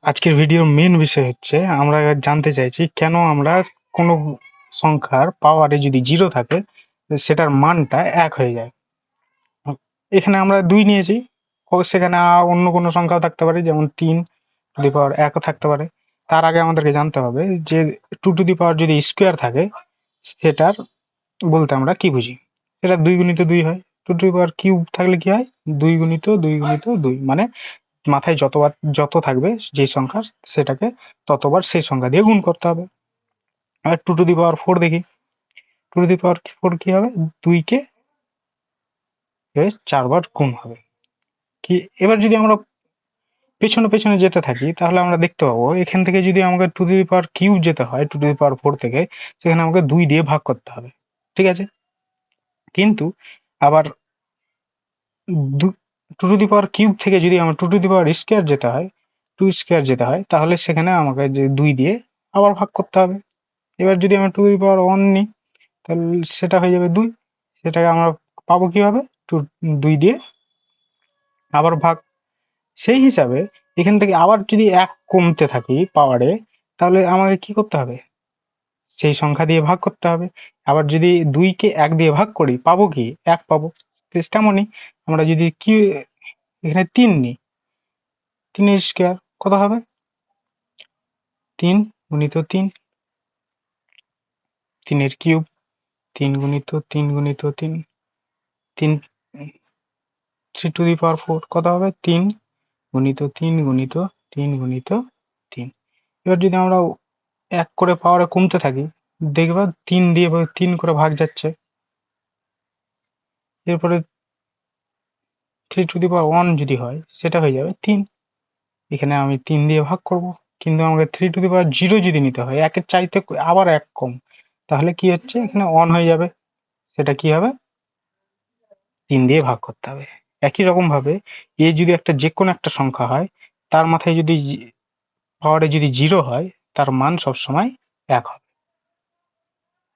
আজকের ভিডিওর মেন বিষয় হচ্ছে আমরা জানতে চাইছি কেন আমরা কোনো সংখ্যার পাওয়ারে যদি 0 থাকে সেটার মানটা 1 হয়ে যায়। এখানে আমরা 2 নিয়েছি, সেখানে অন্য কোনো সংখ্যাও থাকতে পারে, যেমন 3 টু দি পাওয়ার 1 ও থাকতে পারে। তার আগে আমাদেরকে জানতে হবে যে 2 টু দি পাওয়ার যদি স্কোয়ার থাকে সেটার বলতে আমরা কি বুঝি। সেটা 2 গুণিত 2 হয়। 2 টু দি পাওয়ার কিউব থাকলে কি হয়, 2 গুণিত 2 গুণিত 2, মানে মাথায় যতবার যত থাকবে যে সংখ্যা সেটাকে ততবার সেই সংখ্যা দিয়ে গুণ করতে হবে। আর 2 টু দি পাওয়ার 4 দেখি, 2 টু দি পাওয়ার 4 কি হবে, 2 কে 4 বার গুণ হবে। কি এবার যদি আমরা পেছনে পেছনে যেতে থাকি তাহলে আমরা দেখতে পাবো এখান থেকে যদি আমাকে 2 টু দি পাওয়ার কিউব যেতে হয় 2 টু দি পাওয়ার 4 থেকে, সেখানে আমাকে 2 দিয়ে ভাগ করতে হবে, ঠিক আছে। কিন্তু আবার 2 টু দি পাওয়ার কিউব থেকে যদি আমার 2 টু দি পাওয়ার স্কোয়ার যেতে হয়, 2 স্কোয়ার যেতে হয়, তাহলে সেখানে আমাকে যে 2 দিয়ে আবার ভাগ করতে হবে। এবার যদি আমরা 2 টু দি পাওয়ার 1 নিই তাহলে সেটা হয়ে যাবে 2, সেটাকে আমরা পাবো কিভাবে, 2 দিয়ে আবার ভাগ। সেই হিসাবে এখান থেকে আবার যদি 1 কমতে থাকি পাওয়ারে, তাহলে আমাকে কি করতে হবে, সেই সংখ্যা দিয়ে ভাগ করতে হবে। আবার যদি 2 কে 1 দিয়ে ভাগ করি পাবো কি, 1 পাবো। তেমনই আমরা যদি কি এখানে 3 নিই, 3 এর স্কোয়ার কত হবে, 3 গুণিত 3, 3 এর কিউব, 3 গুণিত 3 গুণিত 3, 3 3 টু দি পাওয়ার 4 কত হবে, 3 গুণিত 3 গুণিত 3 গুণিত 3। এবার যদি আমরা 1 করে পাওয়ারে কমতে থাকি, দেখবা 3 দিয়ে 3 করে ভাগ যাচ্ছে। এরপরে 3 টু দি পাওয়ার 1 যদি হয় সেটা হয়ে যাবে 3, এখানে আমি 3 দিয়ে ভাগ করব। কিন্তু আমাকে 3 টু দি পাওয়ার 0 যদি নিতে হয়, 1 এর চাইতে আবার 1 কম, তাহলে কি হচ্ছে, এখানে 1 হয়ে যাবে, সেটা কি হবে, 3 দিয়ে ভাগ করতে হবে। একই রকম ভাবে এ যদি একটা যে কোনো একটা সংখ্যা হয়, তার মাথায় যদি পাওয়ারে যদি 0 হয়, তার মান সবসময় 1 হবে।